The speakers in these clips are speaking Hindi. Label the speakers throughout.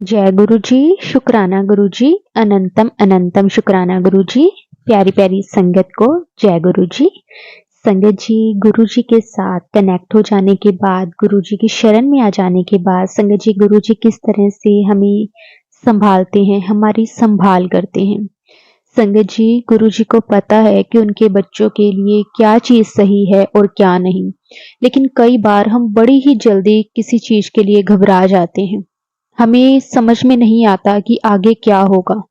Speaker 1: जय गुरु जी, शुक्राना गुरु जी, अनंतम अनंतम शुक्राना गुरु जी। प्यारी प्यारी संगत को जय गुरु जी। संगत जी, गुरु जी के साथ कनेक्ट हो जाने के बाद, गुरु जी की शरण में आ जाने के बाद, संगत जी गुरु जी किस तरह से हमें संभालते हैं, हमारी संभाल करते हैं। संगत जी, गुरु जी को पता है कि उनके बच्चों के लिए क्या चीज सही है और क्या नहीं, लेकिन कई बार हम बड़ी ही जल्दी किसी चीज के लिए घबरा जाते हैं। हमें समझ में नहीं आता कि आगे क्या होगा,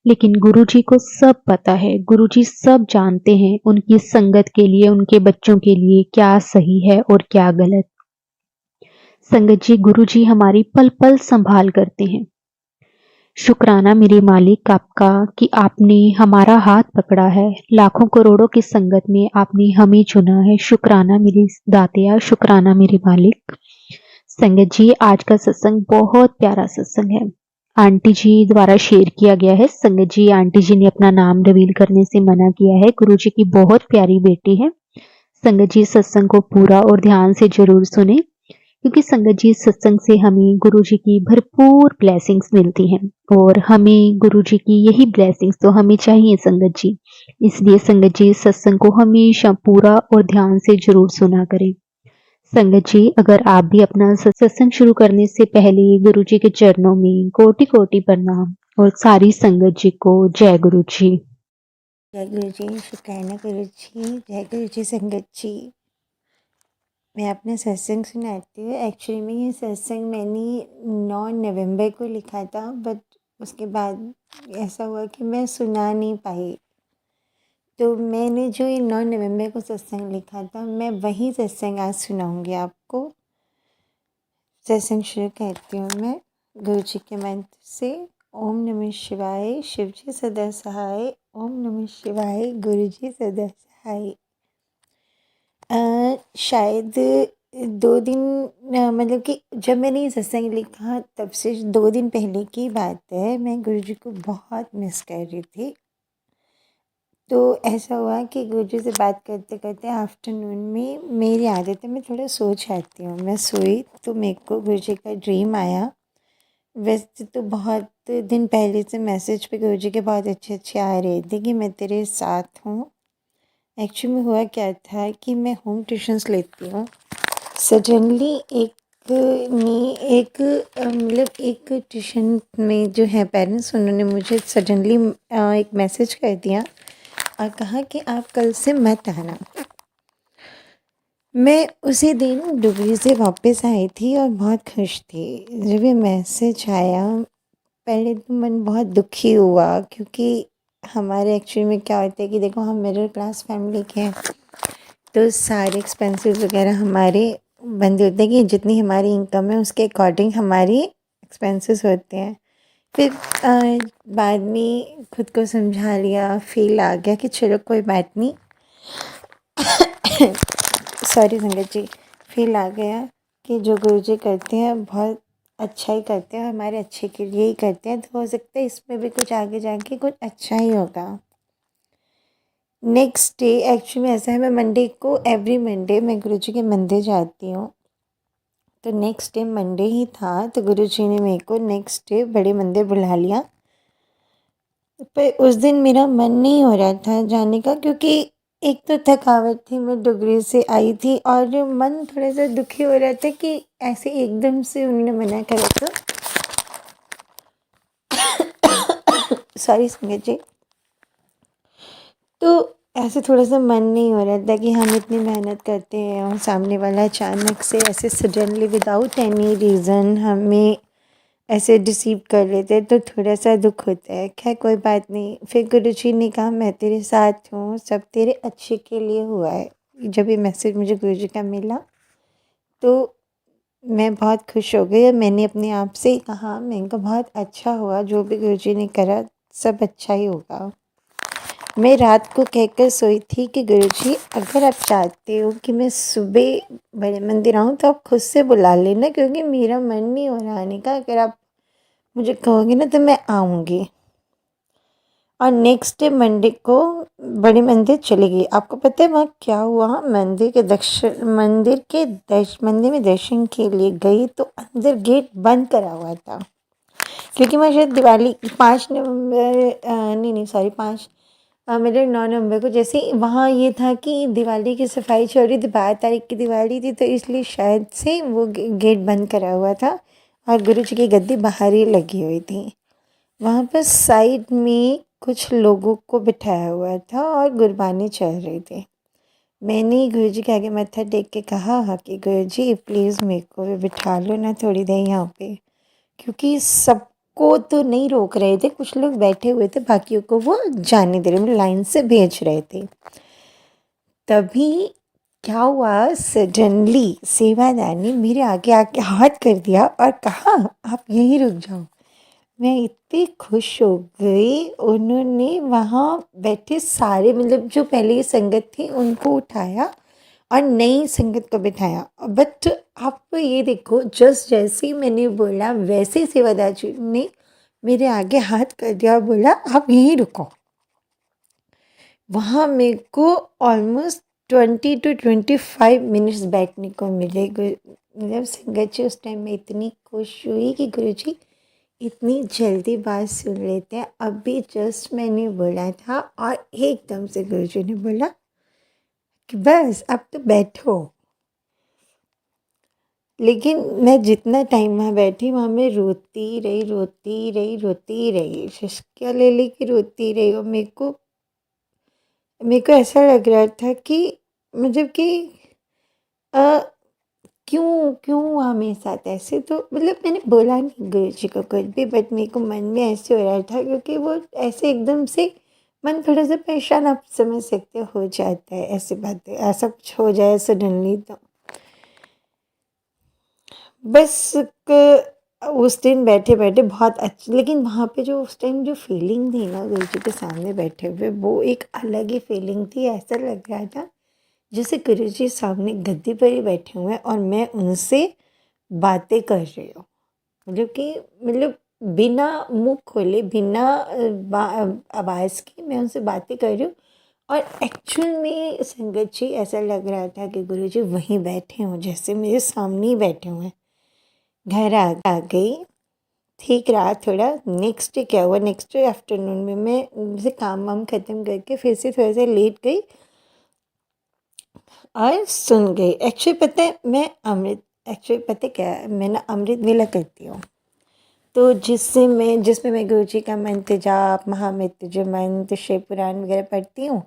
Speaker 1: लेकिन गुरुजी को सब पता है, गुरुजी सब जानते हैं उनकी संगत के लिए, उनके बच्चों के लिए क्या सही है और क्या गलत। संगत जी, गुरुजी हमारी पल पल संभाल करते हैं। शुक्राना मेरे मालिक आपका कि आपने हमारा हाथ पकड़ा है, लाखों करोड़ों की संगत में आपने हमें चुना है। शुक्राना मेरे दातिया, शुक्राना मेरे मालिक। संगत जी, आज का सत्संग बहुत प्यारा सत्संग है। आंटी जी द्वारा शेयर किया गया है। संगत जी, आंटी जी ने अपना नाम रिवील करने से मना किया है। गुरु जी की बहुत प्यारी बेटी है। संगत जी, सत्संग को पूरा और ध्यान से जरूर सुने, क्योंकि संगत जी सत्संग से हमें गुरु जी की भरपूर ब्लेसिंग्स मिलती हैं और हमें गुरु जी की यही ब्लेसिंग्स तो हमें चाहिए संगत जी। इसलिए संगत जी सत्संग को हमेशा पूरा और ध्यान से जरूर सुना करें। संगत जी, अगर आप भी अपना सत्संग शुरू करने से पहले गुरु जी के चरणों में कोटि कोटि प्रणाम और सारी संगत जी को जय गुरु जी।
Speaker 2: जय गुरु जी, शुक्राना गुरु जी, जय गुरु जी संगत जी। मैं अपना सत्संग सुनाती हूँ। एक्चुअली में ये सत्संग मैंने 9 नवंबर को लिखा था, बट उसके बाद ऐसा हुआ कि मैं सुना नहीं पाई। तो मैंने जो ये 9 नवंबर को सत्संग लिखा था, मैं वही सत्संग आज सुनाऊँगी आपको। सत्संग शुरू करती हूँ मैं गुरु जी के मंत्र से। ओम नमः शिवाय, शिव जी सदा सहाय। ओम नमः शिवाय, गुरु जी सदा सहाय। शायद 2 दिन मतलब कि जब मैंने ये सत्संग लिखा तब से 2 दिन पहले की बात है। मैं गुरु जी को बहुत मिस कर रही थी। तो ऐसा हुआ कि गुरु जी से बात करते करते आफ्टरनून में मेरी आदत है, मैं थोड़ा सो जाती हूँ। मैं सोई तो मेरे को गुरु जी का ड्रीम आया। वैसे तो बहुत दिन पहले से मैसेज पे गुरु जी के बहुत अच्छे अच्छे आ रहे थे कि मैं तेरे साथ हूँ। एक्चुअली में हुआ क्या था कि मैं होम ट्यूशन्स लेती हूँ। सडनली मतलब एक ट्यूशन में जो है पेरेंट्स, उन्होंने मुझे सडनली एक मैसेज कर दिया और कहा कि आप कल से मत आना। मैं उसी दिन दुबई से वापस आई थी और बहुत खुश थी। जब ये मैसेज आया, पहले तो मन बहुत दुखी हुआ, क्योंकि हमारे एक्चुअली में क्या होता है कि देखो, हम मिडिल क्लास फैमिली के हैं, तो सारे एक्सपेंसेस वगैरह हमारे बंद होते हैं कि जितनी हमारी इनकम है उसके अकॉर्डिंग हमारी एक्सपेंसेस होते हैं। फिर बाद में खुद को समझा लिया, फील आ गया कि चलो कोई बात नहीं। सॉरी संगत जी, फील आ गया कि जो गुरु जी करते हैं बहुत अच्छा ही करते हैं, हमारे अच्छे के लिए ही करते हैं। तो हो सकता है इसमें भी कुछ आगे जाके कुछ अच्छा ही होगा। नेक्स्ट डे एक्चुअली ऐसा है, मैं मंडे को एवरी मंडे मैं गुरु जी के मंदिर जाती हूँ। तो नेक्स्ट डे मंडे ही था, तो गुरु जी ने मेरे को नेक्स्ट डे बड़े मंदिर बुला लिया। पर उस दिन मेरा मन नहीं हो रहा था जाने का, क्योंकि एक तो थकावट थी, मैं डुगरी से आई थी और मन थोड़ा सा दुखी हो रहा था कि ऐसे एकदम से उन्होंने मना करा था। सॉरी संगत जी। तो ऐसे थोड़ा सा मन नहीं हो रहा था कि हम इतनी मेहनत करते हैं और सामने वाला अचानक से ऐसे सडनली विदाउट एनी रीज़न हमें ऐसे डिसीव कर लेते, तो थोड़ा सा दुख होता है। खैर कोई बात नहीं। फिर गुरुजी ने कहा मैं तेरे साथ हूँ, सब तेरे अच्छे के लिए हुआ है। जब ये मैसेज मुझे गुरुजी का मिला तो मैं बहुत खुश हो गई और मैंने अपने आप से कहा, मैंने कहा बहुत अच्छा हुआ, जो भी गुरुजी ने करा सब अच्छा ही होगा। मैं रात को कहकर सोई थी कि गुरुजी, अगर आप चाहते हो कि मैं सुबह बड़े मंदिर आऊँ तो आप खुद से बुला लेना, क्योंकि मेरा मन नहीं हो रहा आने का। अगर आप मुझे कहोगे ना तो मैं आऊँगी। और नेक्स्ट डे मंडे को बड़ी मंदिर चली गई। आपको पता है वहाँ क्या हुआ? मंदिर में दर्शन के लिए गई तो अंदर गेट बंद करा हुआ था। क्योंकि मैं शायद दिवाली 5 नवंबर नहीं सॉरी 5 मेरे 9 नवंबर को जैसे ही वहाँ ये था कि दिवाली की सफाई चल रही थी, 12 तारीख की दिवाली थी, तो इसलिए शायद से वो गेट बंद करा हुआ था और गुरु जी की गद्दी बाहर ही लगी हुई थी। वहाँ पर साइड में कुछ लोगों को बिठाया हुआ था और गुरबानी चल रही थी। मैंने गुरु जी के आगे मत्था टेक के कहा कि गुरु जी प्लीज़ मेरे को भी बिठा लो ना थोड़ी देर यहाँ पे, क्योंकि सबको तो नहीं रोक रहे थे, कुछ लोग बैठे हुए थे, बाकियों को वो जाने दे रहे, मतलब लाइन से भेज रहे थे। तभी क्या हुआ, सडनली सेवादार ने मेरे आगे आके हाथ कर दिया और कहा आप यहीं रुक जाओ। मैं इतनी खुश हो गई, उन्होंने वहाँ बैठे सारे मतलब जो पहले की संगत थी उनको उठाया और नई संगत को बिठाया। बट आप ये देखो, जस्ट जैसे ही मैंने बोला वैसे ही सेवादार जी ने मेरे आगे हाथ कर दिया और बोला आप यहीं रुको। वहाँ मेरे को ऑलमोस्ट 20 to 25 मिनट्स बैठने को मिले। मतलब संगत जी उस टाइम में इतनी खुश हुई कि गुरु जी इतनी जल्दी बात सुन लेते हैं। अभी जस्ट मैंने बोला था और एकदम से गुरु जी ने बोला कि बस अब तो बैठो। लेकिन मैं जितना टाइम वहाँ बैठी, वहाँ मैं रोती रही, सिसकियाँ ले लेके रोती रही। और मेरे को ऐसा लग रहा था कि मतलब कि अ, क्यों क्यों हुआ मेरे साथ ऐसे। तो मतलब मैंने बोला नहीं गुरु जी को कुछ भी, बट मेरे को मन में ऐसे हो रहा था क्योंकि वो ऐसे एकदम से मन थोड़ा सा परेशान, आप समझ सकते हो जाता है ऐसी बातें, ऐसा कुछ हो जाए सडनली। तो बस उस दिन बैठे बैठे बहुत अच्छी, लेकिन वहाँ पे जो उस टाइम जो फीलिंग थी ना गुरु जी के सामने बैठे हुए, वो एक अलग ही फीलिंग थी। ऐसा लग रहा था जैसे गुरु जी सामने गद्दी पर ही बैठे हुए हैं और मैं उनसे बातें कर रही हूँ। मतलब कि मतलब बिना मुंह खोले, बिना आवाज़ की मैं उनसे बातें कर रही हूँ। और एक्चुअल में संगत जी ऐसा लग रहा था कि गुरु जी वहीं बैठे हों, जैसे मेरे सामने ही बैठे हुए हैं। घर आ गई, ठीक रहा थोड़ा। नेक्स्ट डे क्या हुआ, नेक्स्ट डे आफ्टरनून में मैं जैसे काम वाम ख़त्म करके फिर से थोड़ा सा लेट गई और सुन गई। एक्चुअली पता है मैं एक्चुअली पता है क्या है, मैं ना अमृत वेला करती हूँ। तो जिसमें मैं गुरु जी का मंत्र जाप, महामृत्युंजय मंत्र, शिव पुराण वगैरह पढ़ती हूँ।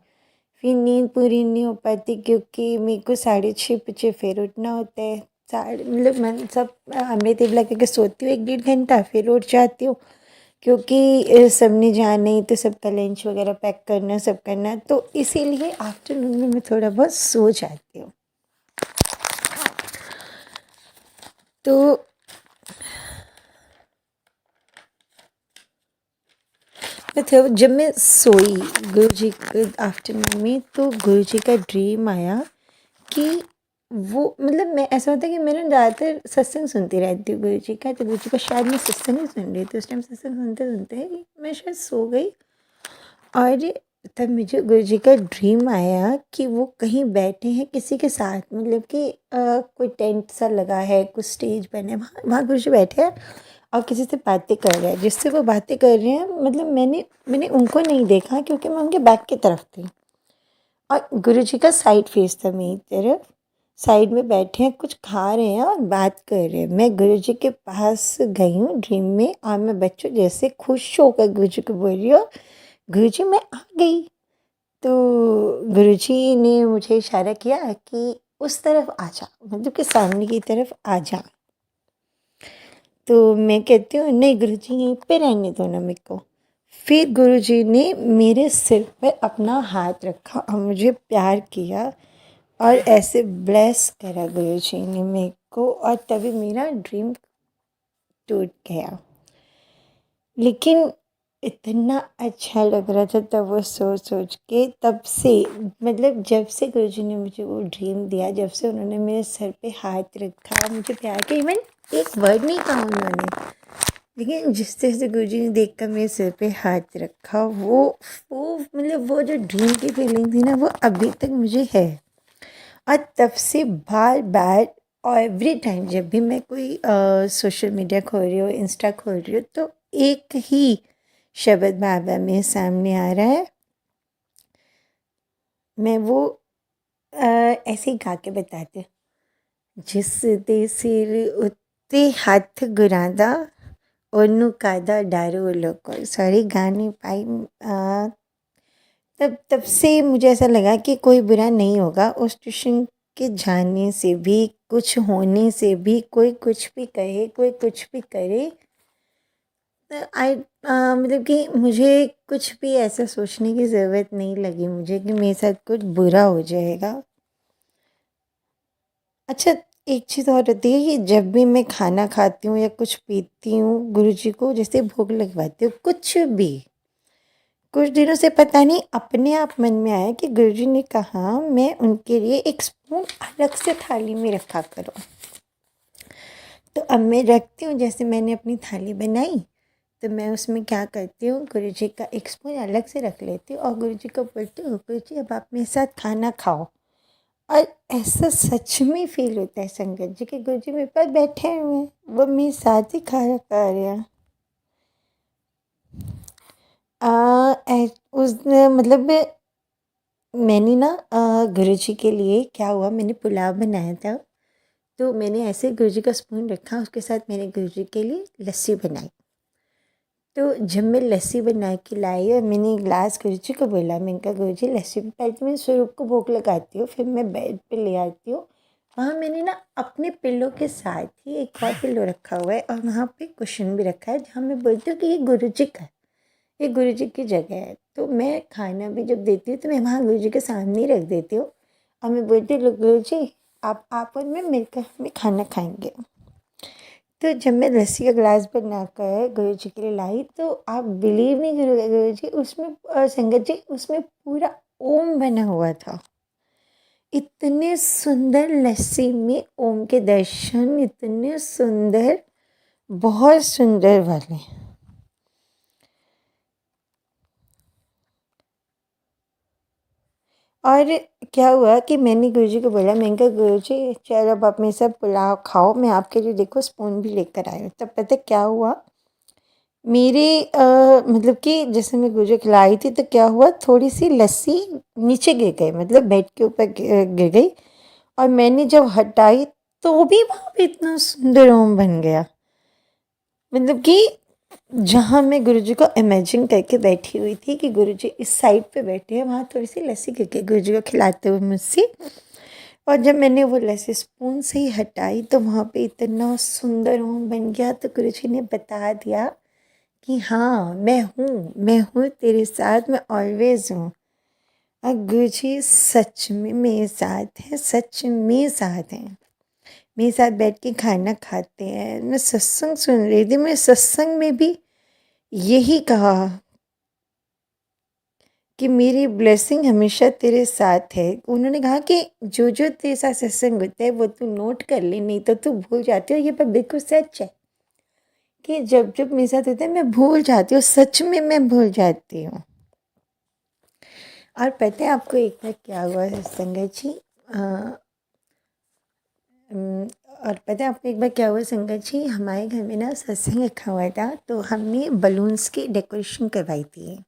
Speaker 2: फिर नींद पूरी नहीं हो पाती क्योंकि मेरे को 6:30 बजे फिर उठना होता है। साढ़े मतलब मैं सब अमृत वेला करके सोती हूँ 1-1.5 घंटा, फिर उठ जाती हूँ क्योंकि सबने जाना ही, तो सबका लंच वगैरह पैक करना, सब करना। तो इसीलिए आफ्टरनून में मैं थोड़ा बहुत सो जाती हूँ। तो मतलब जब मैं सोई गुरु जी के आफ्टरनून में, तो गुरु जी का ड्रीम आया कि वो मतलब मैं ऐसा होता है कि मैं ना ज़्यादातर सत्संग सुनती रहती हूँ गुरु जी का। तो गुरु जी का शायद मैं सत्संग ही सुन रही थी उस टाइम। सत्संग सुनते सुनते मैं शायद सो गई और तब मुझे गुरु जी का ड्रीम आया कि वो कहीं बैठे हैं किसी के साथ, मतलब कि कोई टेंट सा लगा है, कुछ स्टेज बने, वहाँ गुरु जी बैठे हैं और किसी से बातें कर रहे हैं। जिससे वो बातें कर रहे हैं, मतलब मैंने उनको नहीं देखा क्योंकि मैं उनके बैक की तरफ थी और गुरु जी का साइड फेस था मेरी तरफ। साइड में बैठे हैं, कुछ खा रहे हैं और बात कर रहे हैं। मैं गुरु जी के पास गई हूँ ड्रीम में और मैं बच्चों जैसे खुश होकर गुरु जी को बोल रही हूँ गुरु जी मैं आ गई। तो गुरु जी ने मुझे इशारा किया कि उस तरफ आ जा, मतलब कि सामने की तरफ आ जा। तो मैं कहती हूँ नहीं गुरु जी यहीं पे रहने दो ना मेरे को। फिर गुरु जी ने मेरे सिर पर अपना हाथ रखा और मुझे प्यार किया और ऐसे ब्लेस करा गुरु जी ने मेरे को, और तभी मेरा ड्रीम टूट गया। लेकिन इतना अच्छा लग रहा था तब वो सोच के, तब से मतलब जब से गुरु जी ने मुझे वो ड्रीम दिया, जब से उन्होंने मेरे सर पे हाथ रखा, मुझे प्यार किया, इवन एक वर्ड नहीं कहा उन्होंने, लेकिन जिस तरह से गुरुजी ने देखकर मेरे सिर पे हाथ रखा, वो मतलब वो जो ड्रीम की फीलिंग थी ना, वो अभी तक मुझे है। और तब से बार बार और एवरी टाइम जब भी मैं कोई सोशल मीडिया खोल रही हूँ, इंस्टा खोल रही हूँ, तो एक ही शब्द बाबा में सामने आ रहा है। मैं वो ऐसे ही गा के बताती हूँ। जिस दे सिर उत्ते हथ गुरादा ओनू कादा डारो लोको। सॉरी गा नहीं पाई। तब से मुझे ऐसा लगा कि कोई बुरा नहीं होगा उस ट्यूशन के जाने से भी, कुछ होने से भी। कोई कुछ भी कहे, कोई कुछ भी करे, मतलब कि मुझे कुछ भी ऐसा सोचने की ज़रूरत नहीं लगी मुझे कि मेरे साथ कुछ बुरा हो जाएगा। अच्छा, एक चीज़ और होती है कि जब भी मैं खाना खाती हूँ या कुछ पीती हूँ, गुरुजी को जैसे भोग लगवाती हूँ, कुछ भी, कुछ दिनों से पता नहीं अपने आप मन में आया कि गुरुजी ने कहा मैं उनके लिए एक स्पून अलग से थाली में रखा करो। तो अब मैं रखती हूँ, जैसे मैंने अपनी थाली बनाई तो मैं उसमें क्या करती हूँ, गुरुजी का एक स्पून अलग से रख लेती हूँ और गुरुजी को बोलती हूँ, गुरुजी अब आप मेरे साथ खाना खाओ। और ऐसा सच में फील होता है संगत जी कि गुरुजी मेरे पास बैठे हुए हैं, वो मेरे साथ ही खाना खा रहे हैं। उस मतलब मैंने ना गुरुजी के लिए क्या हुआ, मैंने पुलाव बनाया था। तो मैंने ऐसे गुरुजी का स्पून रखा, उसके साथ मैंने गुरुजी के लिए लस्सी बनाई। तो जब मैं लस्सी बना के लाई और मैंने एक गिलास गुरुजी को बोला, मैंने कहा गुरुजी लस्सी भी, पहले तो मैं स्वरूप को भोग लगाती हूँ, फिर मैं बेड पे ले आती हूँ। वहाँ मैंने ना अपने पिल्लो के साथ ही एक और पिल्लो रखा हुआ है और वहाँ पे कुशन भी रखा है, जहाँ मैं बोलती हूँ कि ये गुरुजी का है, ये गुरुजी की जगह है। तो मैं खाना भी जब देती हूँ तो मैं वहाँ गुरुजी के सामने ही रख देती हूँ और मैं बोलती हूँ, लो गुरुजी आप और मैं मिलकर हमें खाना खाएंगे। तो जब मैं लस्सी का गिलास बनाकर गुरुजी के लिए लाई तो आप बिलीव नहीं करोगे गुरुजी, उसमें संगत जी उसमें पूरा ओम बना हुआ था। इतने सुंदर लस्सी में ओम के दर्शन, इतने सुंदर, बहुत सुंदर वाले। और क्या हुआ कि मैंने गुरुजी को बोला, मैंने कहा गुरुजी चलो अब आप मेरे साथ पुलाव खाओ, मैं आपके लिए देखो स्पून भी लेकर आई हूँ। तब पता क्या हुआ, मेरे मतलब कि जैसे मैं गुरुजी खिलाई थी तो क्या हुआ, थोड़ी सी लस्सी नीचे गिर गई, मतलब बेड के ऊपर गिर गई। और मैंने जब हटाई तो भी वहाँ पे इतना सुंदर ओम बन गया। मतलब कि जहाँ मैं गुरुजी को इमेजिन करके बैठी हुई थी कि गुरुजी इस साइड पे बैठे हैं, वहाँ थोड़ी सी लस्सी गिर गई गुरुजी को खिलाते हुए मुझसे। और जब मैंने वो लस्सी स्पून से ही हटाई तो वहाँ पे इतना सुंदर ओम बन गया। तो गुरुजी ने बता दिया कि हाँ मैं हूँ तेरे साथ, मैं ऑलवेज हूँ। और गुरुजी सच में मेरे साथ हैं, सच में साथ हैं, मेरे साथ बैठ के खाना खाते हैं। मैं सत्संग सुन रही थी, मैं सत्संग में भी यही कहा कि मेरी ब्लेसिंग हमेशा तेरे साथ है। उन्होंने कहा कि जो जो तेरे साथ सत्संग होता है वो तू नोट कर ले, नहीं तो तू भूल जाती हो। ये बात बिल्कुल सच है कि जब जब मेरे साथ होता है मैं भूल जाती हूँ, सच में मैं भूल जाती हूँ। और पता है आपको एक बार क्या हुआ संगत जी, और पता है आपको एक बार क्या हुआ संगत जी, हमारे घर में ना सत्संग रखा हुआ था तो हमने बलून्स की डेकोरेशन करवाई थी।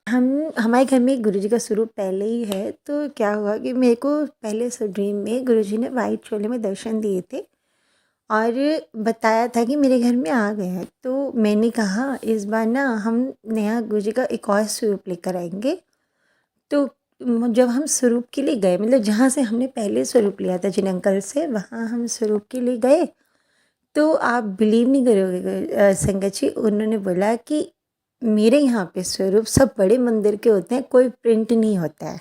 Speaker 2: हमारे घर में गुरुजी का स्वरूप पहले ही है। तो क्या हुआ कि मेरे को पहले से ड्रीम में गुरुजी ने वाइट चोले में दर्शन दिए थे और बताया था कि मेरे घर में आ गए हैं। तो मैंने कहा इस बार ना हम नया गुरुजी का एक और स्वरूप लेकर आएंगे। तो जब हम स्वरूप के लिए गए, मतलब जहाँ से हमने पहले स्वरूप लिया था जिन अंकल से, वहाँ हम स्वरूप के लिए गए तो आप बिलीव नहीं करोगे संगत जी, उन्होंने बोला कि मेरे यहाँ पे स्वरूप सब बड़े मंदिर के होते हैं, कोई प्रिंट नहीं होता है।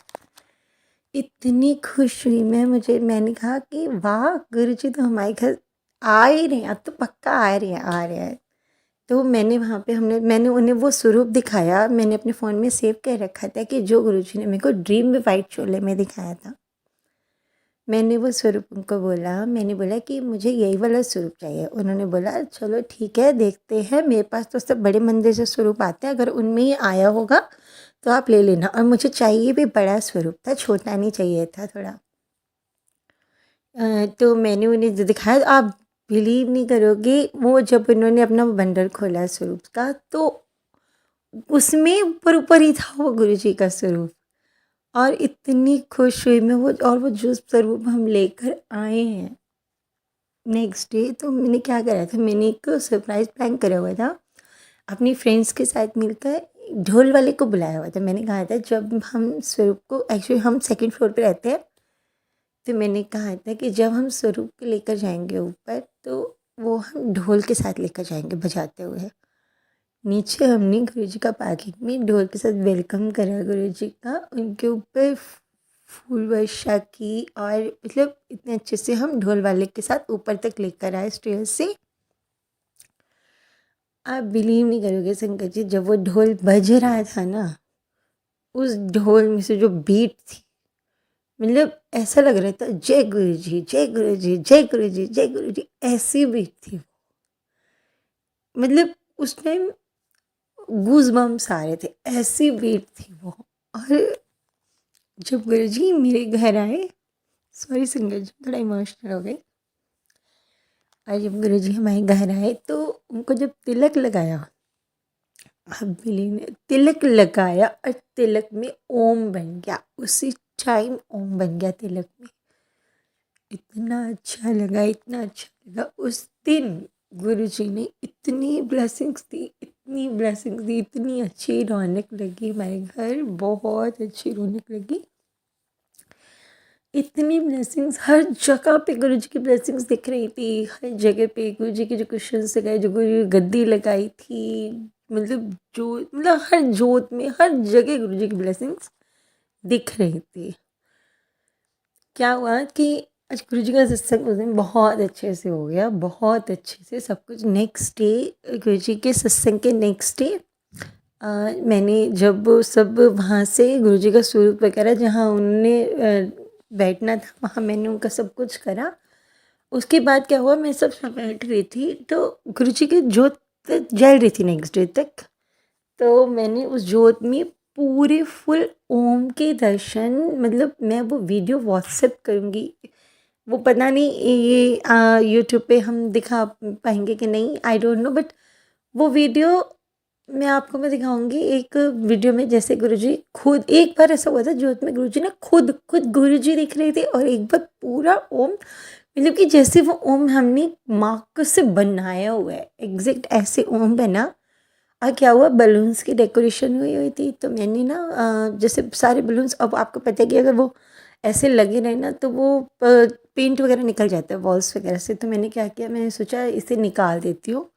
Speaker 2: इतनी खुश हुई मैंने कहा कि वाह गुरुजी तो हमारे घर आ ही रहे हैं, अब तो पक्का आ रहे हैं। तो मैंने वहाँ पे मैंने उन्हें वो स्वरूप दिखाया, मैंने अपने फ़ोन में सेव कर रखा था कि जो गुरुजी ने मेरे को ड्रीम में वाइट चोले में दिखाया था। मैंने वो स्वरूप उनको बोला, मैंने बोला कि मुझे यही वाला स्वरूप चाहिए। उन्होंने बोला चलो ठीक है देखते हैं, मेरे पास तो सब बड़े मंदिर से स्वरूप आते हैं, अगर उनमें ही आया होगा तो आप ले लेना। और मुझे चाहिए भी बड़ा स्वरूप था, छोटा नहीं चाहिए था थोड़ा। तो मैंने उन्हें जो दिखाया, आप बिलीव नहीं करोगे, वो जब उन्होंने अपना बंडल खोला स्वरूप का, तो उसमें ऊपर ऊपर ही था वो गुरुजी का स्वरूप। और इतनी खुश हुई मैं, वो और वो जो स्वरूप हम लेकर आए हैं नेक्स्ट डे, तो मैंने क्या करा था, मैंने एक सरप्राइज प्लान करा हुआ था अपनी फ्रेंड्स के साथ मिलकर। ढोल वाले को बुलाया हुआ था। मैंने कहा था जब हम स्वरूप को, एक्चुअली हम सेकंड फ्लोर पे रहते हैं, तो मैंने कहा था कि जब हम स्वरूप को लेकर जाएंगे ऊपर, तो वो हम ढोल के साथ लेकर जाएंगे बजाते हुए। नीचे हमने गुरुजी का पार्किंग में ढोल के साथ वेलकम करा गुरुजी का, उनके ऊपर फूल वर्षा की, और मतलब इतने अच्छे से हम ढोल वाले के साथ ऊपर तक लेकर आए स्टेज से। आप बिलीव नहीं करोगे संकट जी, जब वो ढोल बज रहा था ना, उस ढोल में से जो बीट थी, मतलब ऐसा लग रहा था जय गुरु जी, जय गुरु जी, जय गुरु जी, जय गुरु जी, ऐसी बीट थी वो। मतलब उस टाइम गूज बम्स आ रहे थे, ऐसी बीट थी वो। और जब गुरु जी मेरे घर आए, सॉरी संगत जी थोड़ा इमोशनल हो गई, और जब गुरु जी हमारे घर आए तो उनको जब तिलक लगाया, आप बिलीव नहीं, तिलक लगाया और तिलक में ओम बन गया, उसी टाइम ओम बन गया तिलक में। इतना अच्छा लगा, इतना अच्छा लगा। उस दिन गुरुजी ने इतनी ब्लेसिंग्स दी, इतनी ब्लेसिंग्स दी, इतनी अच्छी रौनक लगी हमारे घर, बहुत अच्छी रौनक लगी। इतनी ब्लेसिंग्स हर जगह पे, गुरुजी की ब्लेसिंग्स दिख रही थी हर जगह पे। गुरुजी के जो क्वेश्चंस लगाए, जो गुरु गद्दी लगाई थी, मतलब जो, मतलब हर जोत में, हर जगह गुरुजी की ब्लेसिंग्स दिख रही थी। क्या हुआ कि आज गुरुजी का सत्संग उस दिन बहुत अच्छे से हो गया, बहुत अच्छे से सब कुछ। नेक्स्ट डे, गुरुजी के सत्संग के नेक्स्ट डे, मैंने जब सब वहाँ से गुरुजी का स्वरूप वगैरह जहाँ उन्होंने बैठना था, वहाँ मैंने उनका सब कुछ करा। उसके बाद क्या हुआ, मैं सब बैठ रही थी, तो गुरुजी की जोत जल रही थी नेक्स्ट डे तक। तो मैंने उस जोत में पूरे फुल ओम के दर्शन, मतलब मैं वो वीडियो व्हाट्सएप करूँगी, वो पता नहीं ये यूट्यूब पे हम दिखा पाएंगे कि नहीं, आई डोंट नो, बट वो वीडियो मैं दिखाऊंगी। एक वीडियो में जैसे गुरुजी खुद, एक बार ऐसा हुआ था जोत में गुरुजी ना खुद खुद गुरुजी दिख रहे थे, और एक बार पूरा ओम, मतलब कि जैसे वो ओम हमने मार्कर से बनाया हुआ है, एग्जैक्ट ऐसे ओम बना। और क्या हुआ, बलून्स की डेकोरेशन हुई हुई थी, तो मैंने ना जैसे सारे बलून्स, अब आपको पता है कि अगर वो ऐसे लगे रहे ना, तो वो पेंट वगैरह निकल जाता है वॉल्स वगैरह से। तो मैंने क्या किया, मैंने सोचा इसे निकाल देती हूँ।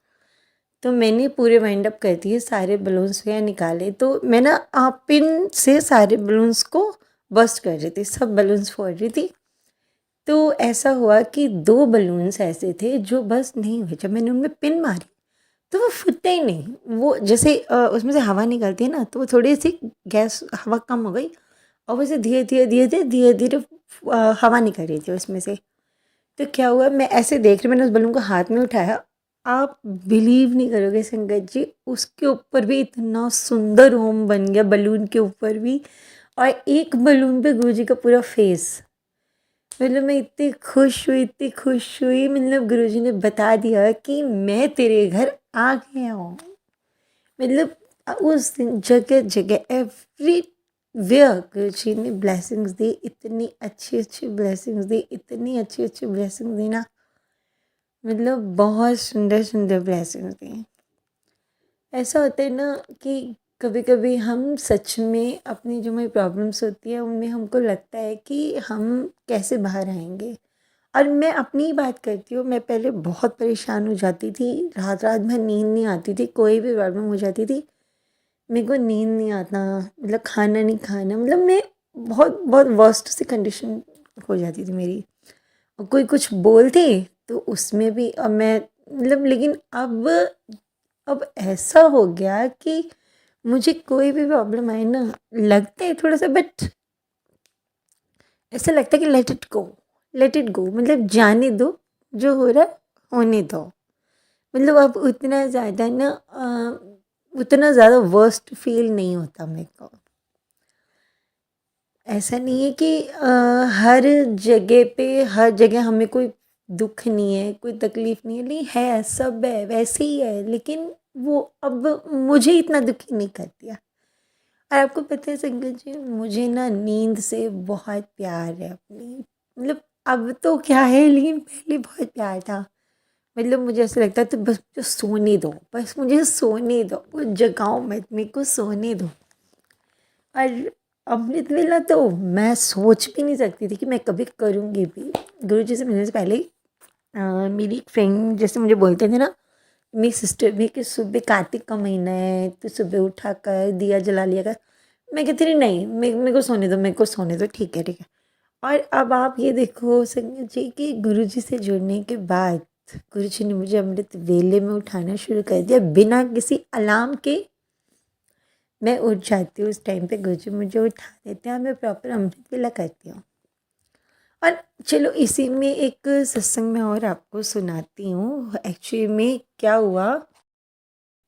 Speaker 2: तो मैंने पूरे वाइंड अप कर दिए, सारे बलून्स वगैरह निकाले। तो मैं ना पिन से सारे बलून्स को बस्ट कर रही थी, सब बलून्स फोड़ रही थी। तो ऐसा हुआ कि 2 बलून्स ऐसे थे जो बस्ट नहीं हुए। जब मैंने उनमें पिन मारी, तो वो फूटे ही नहीं। वो जैसे उसमें से हवा निकलती है ना, तो वो थोड़ी सी गैस, हवा कम हो गई, और वैसे धीरे धीरे धीरे धीरे धीरे धीरे हवा निकल रही थी उसमें से। तो क्या हुआ, मैं ऐसे देख रही, मैंने उस बलून को हाथ में उठाया। आप बिलीव नहीं करोगे संगत जी, उसके ऊपर भी इतना सुंदर ओम बन गया, बलून के ऊपर भी। और एक बलून पे गुरुजी का पूरा फेस। मतलब मैं इतनी खुश हुई, इतनी खुश हुई, मतलब गुरुजी ने बता दिया कि मैं तेरे घर आ गया हूँ। मतलब उस दिन जगह जगह एवरी वेयर गुरुजी ने ब्लेसिंग्स दी, इतनी अच्छी अच्छी ब्लेसिंग्स दी, इतनी अच्छी अच्छी ब्लेसिंग्स दी ना, मतलब बहुत सुंदर सुंदर ब्लेसिंग्स दी। ऐसा होता है ना कि कभी कभी हम सच में अपनी जो हमारी प्रॉब्लम्स होती है, उनमें हमको लगता है कि हम कैसे बाहर आएंगे। और मैं अपनी ही बात करती हूँ, मैं पहले बहुत परेशान हो जाती थी, रात रात भर नींद नहीं आती थी, कोई भी प्रॉब्लम हो जाती थी, मेरे को नींद नहीं आता, मतलब खाना नहीं खाना, मतलब मैं बहुत बहुत वर्स्ट सी कंडीशन हो जाती थी मेरी। और कोई कुछ बोलते तो उसमें भी, अब मैं मतलब, लेकिन अब ऐसा हो गया कि मुझे कोई भी प्रॉब्लम आए ना, लगता है थोड़ा सा, बट ऐसा लगता है कि let it go, let it go, मतलब जाने दो, जो हो रहा है होने दो। मतलब अब उतना ज़्यादा वर्स्ट फील नहीं होता मेरे को। ऐसा नहीं है कि हर जगह पे, हर जगह हमें कोई दुख नहीं है, कोई तकलीफ नहीं है, नहीं है, सब है, वैसे ही है, लेकिन वो अब मुझे इतना दुखी नहीं कर दिया। और आपको पता है संगत जी, मुझे ना नींद से बहुत प्यार है अपनी, मतलब अब तो क्या है, लेकिन पहले बहुत प्यार था। मतलब मुझे ऐसा लगता था बस मुझे सोने दो, बस मुझे सोने दो, वो जगाओ मत, मेरे को सोने दो। और अमृत वेला तो मैं सोच भी नहीं सकती थी कि मैं कभी करूँगी भी। गुरुजी से मिलने से पहले मेरी एक फ्रेंड जैसे मुझे बोलते थे ना, मेरी सिस्टर भी, कि सुबह कार्तिक का महीना है तो सुबह उठा कर दिया जला लिया कर। मैं कहती रही नहीं, मेरे को सोने दो, मेरे को सोने दो, ठीक है ठीक है। और अब आप ये देखो संगत जी कि गुरुजी से जुड़ने के बाद गुरुजी ने मुझे अमृत वेले में उठाना शुरू कर दिया, बिना किसी अलार्म के मैं उठ जाती हूँ। उस टाइम पे गुरुजी मुझे उठा देते हैं और मैं प्रॉपर अमृत वेला करती हूँ। और चलो इसी में एक सत्संग में और आपको सुनाती हूँ। एक्चुअली में क्या हुआ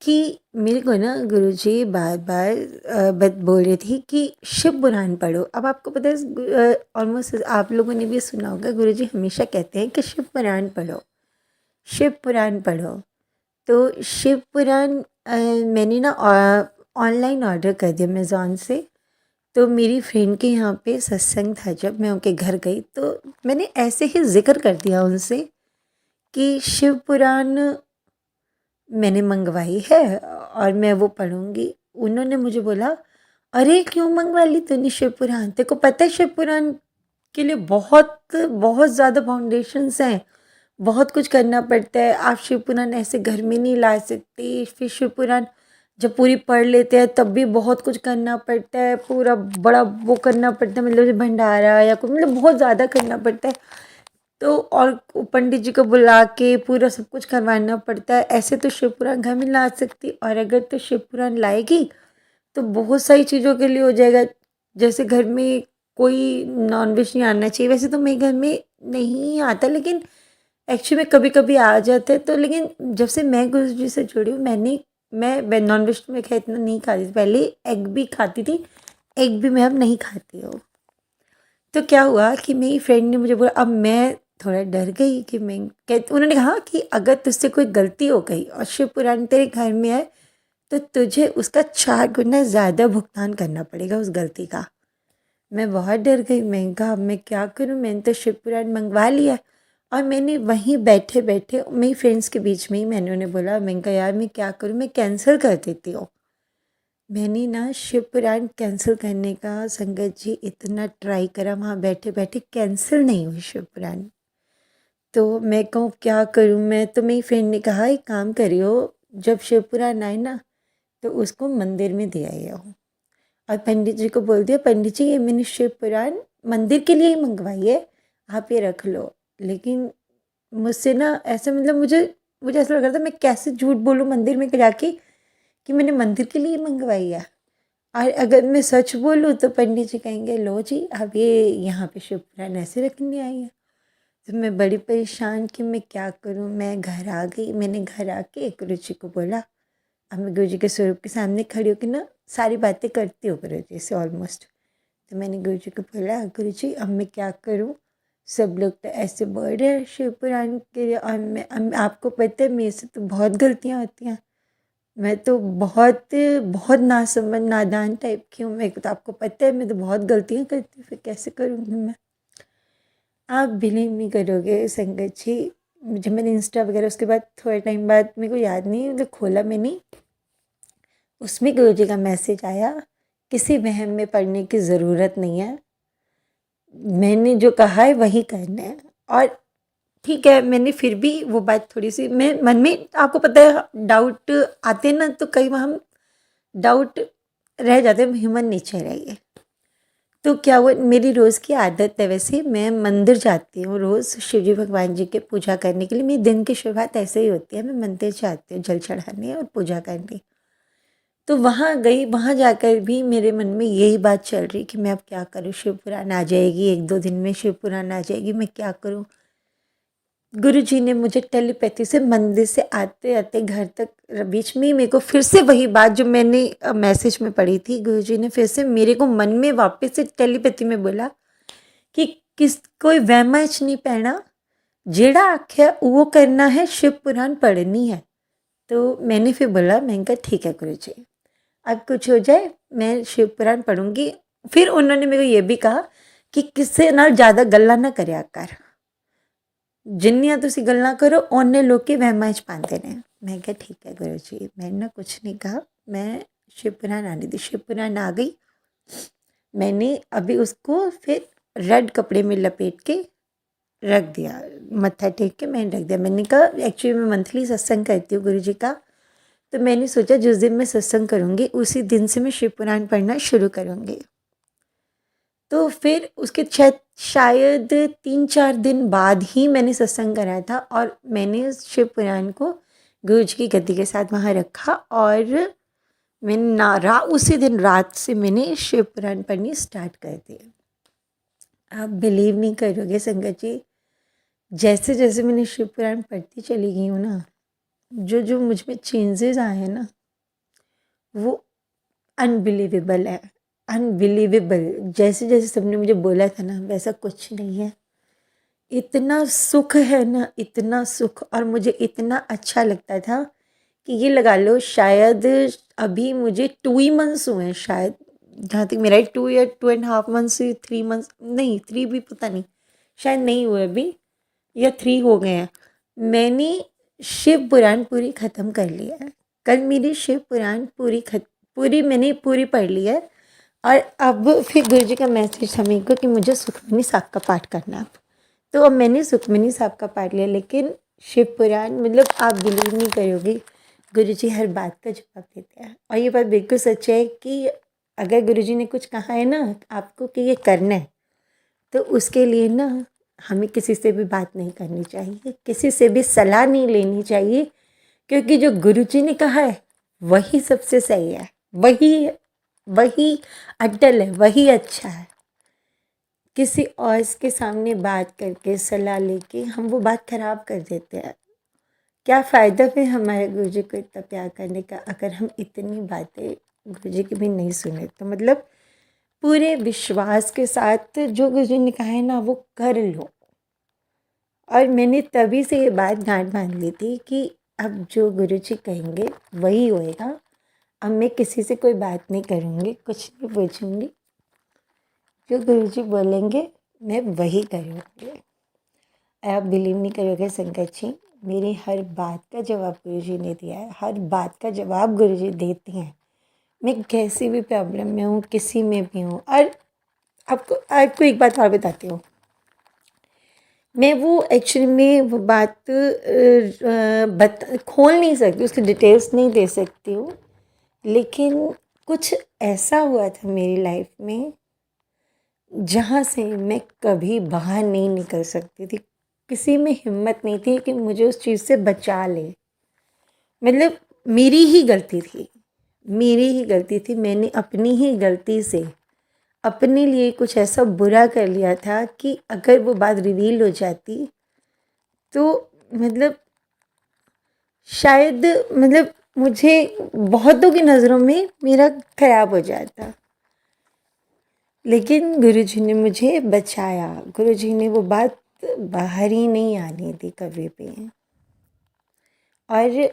Speaker 2: कि मेरे को ना गुरुजी बार बार बात बोल रही थी कि शिव पुराण पढ़ो। अब आपको पता है ऑलमोस्ट आप लोगों ने भी सुना होगा, गुरुजी हमेशा कहते हैं कि शिव पुराण पढ़ो, शिव पुराण पढ़ो। तो शिव पुराण मैंने ना ऑनलाइन ऑर्डर कर दिया अमेज़ॉन से। तो मेरी फ्रेंड के यहाँ पे सत्संग था, जब मैं उनके घर गई तो मैंने ऐसे ही ज़िक्र कर दिया उनसे कि शिव पुराण मैंने मंगवाई है और मैं वो पढ़ूँगी। उन्होंने मुझे बोला, अरे क्यों मंगवा ली तूने शिव पुराण? तेरे को पता है शिव पुराण के लिए बहुत बहुत ज़्यादा फाउंडेशंस हैं, बहुत कुछ करना पड़ता है। आप शिव पुराण ऐसे घर में नहीं ला सकते। फिर शिव पुराण जब पूरी पढ़ लेते हैं तब भी बहुत कुछ करना पड़ता है, पूरा बड़ा वो करना पड़ता है, मतलब भंडारा या कोई, मतलब बहुत ज़्यादा करना पड़ता है। तो और पंडित जी को बुला के पूरा सब कुछ करवाना पड़ता है। ऐसे तो शिव पुराण घर में ला सकती, और अगर तो शिव पुराण लाएगी तो बहुत सारी चीज़ों के लिए हो जाएगा। जैसे घर में कोई नॉनवेज नहीं आना चाहिए, वैसे तो मेरे घर में नहीं आता, लेकिन एक्चुअली में कभी कभी आ जाता है। तो लेकिन जब से मैं गुरु जी से जुड़ी हूँ, मैं नॉनवेज में खैर इतना नहीं खाती थी। पहले एग भी खाती थी, एग भी मैं अब नहीं खाती हूँ। तो क्या हुआ कि मेरी फ्रेंड ने मुझे बोला, अब मैं थोड़ा डर गई कि मैं उन्होंने कहा कि अगर तुझसे कोई गलती हो गई और शिव पुराण तेरे घर में है तो तुझे उसका 4 गुना ज़्यादा भुगतान करना पड़ेगा उस गलती का। मैं बहुत डर गई, मैं कहा अब मैं क्या करूँ, मैंने तो शिव पुराण मंगवा लिया। और मैंने वहीं बैठे बैठे मेरी फ्रेंड्स के बीच में ही मैंने उन्हें बोला, मैंने कहा यार मैं क्या करूँ, मैं कैंसिल कर देती हूँ। मैंने ना शिव पुराण कैंसिल करने का संगत जी इतना ट्राई करा, वहाँ बैठे बैठे कैंसिल नहीं हुई शिव पुराण। तो मैं कहूँ क्या करूँ मैं, तो मेरी फ्रेंड ने कहा एक काम करियो, जब शिव पुराण आए ना तो उसको मंदिर में दे आइए। और पंडित जी को बोल दिया, पंडित जी ये मैंने शिव पुराण मंदिर के लिए ही मंगवाई है, आप ये रख लो। लेकिन मुझसे ना ऐसे, मतलब मुझे मुझे ऐसा लग रहा था मैं कैसे झूठ बोलूँ मंदिर में जाके कि मैंने मंदिर के लिए ही मंगवाई है। और अगर मैं सच बोलूँ तो पंडित जी कहेंगे लो जी अब ये यहाँ पे शिव पुराण ऐसे रखने आई है। तो मैं बड़ी परेशान कि मैं क्या करूँ। मैं घर आ गई, मैंने घर आके गुरु जी को बोला। अब मैं गुरु जी के स्वरूप के सामने खड़ी होकर ना सारी बातें करती हूँ गुरु जी से ऑलमोस्ट। तो मैंने गुरु जी को बोला, गुरु जी अब मैं क्या करूँ, सब लोग तो ऐसे बोल रहे हैं शिव पुराण के लिए, और आपको पता है मेरे से तो बहुत गलतियाँ होती हैं। मैं तो बहुत बहुत नासमझ नादान टाइप की हूँ, मेरे को तो आपको पता है मैं तो बहुत गलतियाँ करती हूँ, फिर कैसे करूँगी मैं। आप बिलीव नहीं करोगे संगत जी, जब मैंने इंस्टा वगैरह उसके बाद थोड़े टाइम बाद, मेरे को याद नहीं मतलब खोला मैंने, उसमें गुरु जी का मैसेज आया, किसी वहम में पड़ने की ज़रूरत नहीं है, मैंने जो कहा है वही करना है। और ठीक है, मैंने फिर भी वो बात थोड़ी सी मैं मन में, आपको पता है डाउट आते हैं ना, तो कई बार हम डाउट रह जाते हैं, ह्यूमन नेचर है ये। तो क्या हुआ, मेरी रोज़ की आदत है, वैसे मैं मंदिर जाती हूँ रोज़ शिव जी भगवान जी के पूजा करने के लिए। मेरी दिन की शुरुआत ऐसे ही होती है, मैं मंदिर जाती हूँ जल चढ़ाने और पूजा करने। तो वहाँ गई, वहाँ जाकर भी मेरे मन में यही बात चल रही कि मैं अब क्या करूँ, शिव पुराण आ जाएगी, 1-2 दिन में शिव पुराण आ जाएगी, मैं क्या करूँ। गुरु जी ने मुझे टेलीपैथी से मंदिर से आते आते घर तक, बीच में ही मेरे को फिर से वही बात जो मैंने मैसेज में पढ़ी थी, गुरु जी ने फिर से मेरे को मन में वापस से टेलीपैथी में बोला कि किस कोई वहमच नहीं पैना, जेड़ा आख्या वो करना है, शिव पुराण पढ़नी है। तो मैंने फिर बोला, मैंने कहा ठीक है गुरु जी, अब कुछ हो जाए मैं शिव पुराण पढ़ूंगी। फिर उन्होंने मेरे को ये भी कहा कि किसी नाल ज़्यादा गल्ला ना करया कर, जिन्नियां तुसी गल्ला करो ओने लोग के वहमां च पाते ने। मैं कहा ठीक है गुरु जी, मैंने ना कुछ नहीं कहा, मैं शिव पुराण आने दी। शिव पुराण आ गई, मैंने अभी उसको फिर रेड कपड़े में लपेट के रख दिया, मत्था टेक के मैंने रख दिया। मैंने कहा एक्चुअली मैं मंथली सत्संग करती हूँ गुरु जी का, तो मैंने सोचा जिस दिन मैं सत्संग करूँगी उसी दिन से मैं शिव पुराण पढ़ना शुरू करूँगी। तो फिर उसके शायद 3-4 दिन बाद ही मैंने सत्संग करा था, और मैंने उस शिव पुराण को गुरु जी की गद्दी के साथ वहाँ रखा, और मैंने उसी दिन रात से मैंने शिव पुराण पढ़नी स्टार्ट कर दी। आप बिलीव नहीं करोगे संगत जी, जैसे जैसे मैंने शिव पुराण पढ़ती चली गई हूँ ना, जो जो मुझ में चेंजेस आए हैं ना, वो अनबिलीवेबल है, अनबिलीवेबल। जैसे जैसे सबने मुझे बोला था ना, वैसा कुछ नहीं है। इतना सुख है ना, इतना सुख, और मुझे इतना अच्छा लगता था कि ये लगा लो शायद अभी मुझे 2 ही मंथ्स हुए हैं शायद, जहाँ तक मेरा 2 या 2.5 मंथ्स, 3 मंथ्स नहीं, 3 भी पता नहीं, शायद नहीं हुए अभी, या 3 हो गए हैं। मैंने शिव पुराण पूरी ख़त्म कर लिया है। कल मेरी शिव पुराण पूरी मैंने पूरी पढ़ ली है। और अब फिर गुरु जी का मैसेज था मेरे को कि मुझे सुखमनी साहब का पाठ करना है। तो अब मैंने सुखमनी साहब का पाठ लिया, लेकिन शिव पुराण मतलब आप बिलीव नहीं करोगे, गुरु जी हर बात का जवाब देते हैं। और ये बात बिल्कुल सच है कि अगर गुरु जी ने कुछ कहा है ना आपको कि ये करना है, तो उसके लिए ना हमें किसी से भी बात नहीं करनी चाहिए, किसी से भी सलाह नहीं लेनी चाहिए, क्योंकि जो गुरु जी ने कहा है वही सबसे सही है, वही वही अटल है, वही अच्छा है। किसी और के सामने बात करके सलाह लेके हम वो बात खराब कर देते हैं। क्या फ़ायदा फिर हमारे गुरु जी को इतना प्यार करने का, अगर हम इतनी बातें गुरु जी की भी नहीं सुने। तो मतलब पूरे विश्वास के साथ जो गुरु जी ने कहा है ना, वो कर लो। और मैंने तभी से ये बात गांठ बांध ली थी कि अब जो गुरु जी कहेंगे वही होएगा। अब मैं किसी से कोई बात नहीं करूँगी, कुछ नहीं पूछूँगी, जो गुरु जी बोलेंगे मैं वही करूँगी। आप बिलीव नहीं करोगे संगत जी, मेरी हर बात का जवाब गुरु जी ने दिया है, हर बात का जवाब गुरु जी देते हैं। मैं कैसी भी प्रॉब्लम में हूँ, किसी में भी हूँ। और आपको एक बात और बताती हूँ, मैं वो एक्चुअली में वो बात खोल नहीं सकती, उसकी डिटेल्स नहीं दे सकती हूँ, लेकिन कुछ ऐसा हुआ था मेरी लाइफ में जहाँ से मैं कभी बाहर नहीं निकल सकती थी। किसी में हिम्मत नहीं थी कि मुझे उस चीज़ से बचा ले। मतलब मेरी ही गलती थी, मेरी ही गलती थी। मैंने अपनी ही गलती से अपने लिए कुछ ऐसा बुरा कर लिया था कि अगर वो बात रिवील हो जाती तो मतलब शायद मतलब मुझे बहुतों की नज़रों में मेरा ख़राब हो जाता। लेकिन गुरुजी ने मुझे बचाया, गुरुजी ने वो बात बाहर ही नहीं आने दी कभी भी। और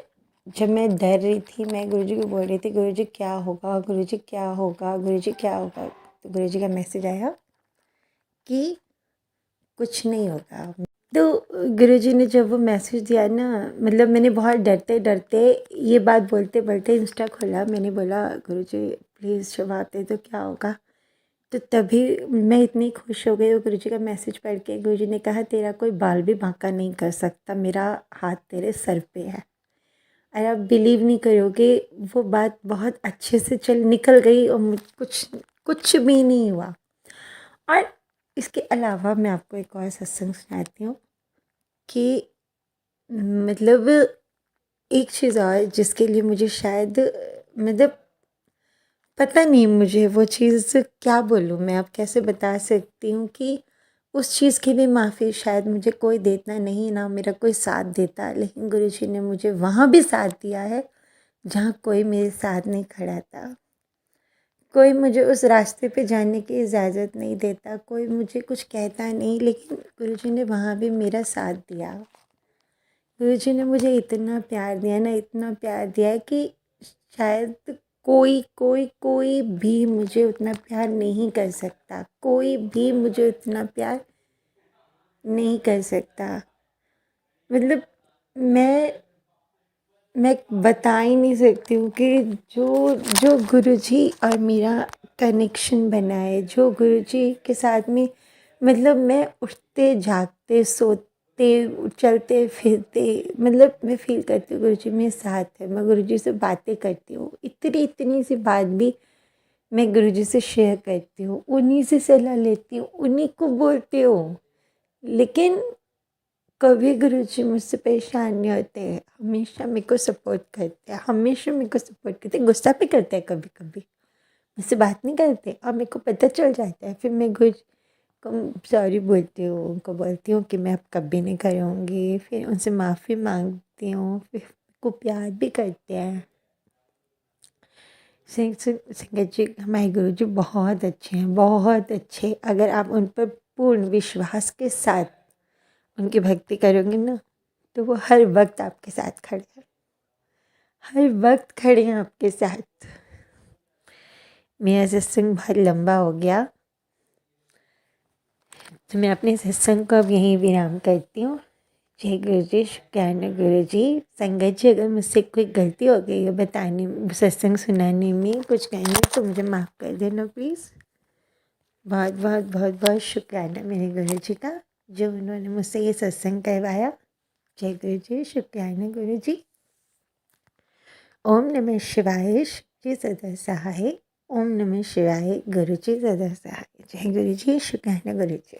Speaker 2: जब मैं डर रही थी, मैं गुरुजी को बोल रही थी गुरुजी क्या होगा, गुरुजी क्या होगा, गुरुजी क्या होगा, तो गुरुजी का मैसेज आया कि कुछ नहीं होगा। तो गुरुजी ने जब वो मैसेज दिया ना, मतलब मैंने बहुत डरते डरते ये बात बोलते बोलते इंस्टा खोला। मैंने बोला गुरुजी प्लीज़ जवाब दे दो क्या होगा। तो तभी मैं इतनी खुश हो गई, गुरुजी का मैसेज पढ़ के। गुरुजी ने कहा तेरा कोई बाल भी बांका नहीं कर सकता, मेरा हाथ तेरे सर पे है। और आप बिलीव नहीं करोगे, वो बात बहुत अच्छे से निकल गई और कुछ भी नहीं हुआ। और इसके अलावा मैं आपको एक और सत्संग सुनाती हूँ कि मतलब एक चीज़ और जिसके लिए मुझे शायद मतलब पता नहीं, मुझे वो चीज़ क्या बोलूँ मैं, अब कैसे बता सकती हूँ कि उस चीज़ की भी माफ़ी शायद मुझे कोई देता नहीं, ना मेरा कोई साथ देता। लेकिन गुरुजी ने मुझे वहाँ भी साथ दिया है जहाँ कोई मेरे साथ नहीं खड़ा था। कोई मुझे उस रास्ते पे जाने की इजाज़त नहीं देता, कोई मुझे कुछ कहता नहीं, लेकिन गुरुजी ने वहाँ भी मेरा साथ दिया। गुरुजी ने मुझे इतना प्यार दिया ना, इतना प्यार दिया कि शायद कोई भी मुझे उतना प्यार नहीं कर सकता, कोई भी मुझे उतना प्यार नहीं कर सकता। मतलब मैं मैं बता ही नहीं सकती हूँ कि जो जो गुरुजी और मेरा कनेक्शन बना है, जो गुरुजी के साथ में, मतलब मैं उठते जागते सोते चलते फिरते, मतलब मैं फ़ील करती हूँ गुरुजी मेरे साथ है। मैं गुरुजी से बातें करती हूँ, इतनी इतनी सी बात भी मैं गुरुजी से शेयर करती हूँ, उन्हीं से सलाह लेती हूँ, उन्हीं को बोलती हूँ। लेकिन कभी गुरुजी मुझसे परेशान नहीं होते हैं, हमेशा मेरे को सपोर्ट करते हैं, हमेशा मेरे को सपोर्ट करते हैं। गुस्सा भी करते हैं कभी कभी, मुझसे बात नहीं करते और मेरे को पता चल जाता है। फिर मैं गुरुजी को सॉरी बोलती हूँ, उनको बोलती हूँ कि मैं अब कभी नहीं करूँगी, फिर उनसे माफ़ी मांगती हूँ, फिर को प्यार भी करते हैं। संगत जी, हमारे गुरुजी बहुत अच्छे हैं, बहुत अच्छे। अगर आप उन पर पूर्ण विश्वास के साथ उनकी भक्ति करोगे ना, तो वो हर वक्त आपके साथ खड़े हैं, हर वक्त खड़े हैं आपके साथ। मेरा सत्संग बहुत लंबा हो गया, तो मैं अपने सत्संग को अब यहीं विराम करती हूँ। जय गुरु जी, शुक्राना गुरु जी। संगत जी, अगर मुझसे कोई गलती हो गई है बताने, सत्संग सुनाने में, कुछ कहने, तो मुझे माफ़ कर देना प्लीज़। बहुत बहुत बहुत बहुत शुक्राना मेरे गुरु जी का, जो उन्होंने मुझसे ये सत्संग करवाया। जय गुरु जी, शुक्राना गुरु जी। ओम नमः शिवाय, जी सदा सहाय। ओम नमः शिवाय, गुरु जी सदा सहाय। जय गुरु जी, शुक्राना गुरु जी।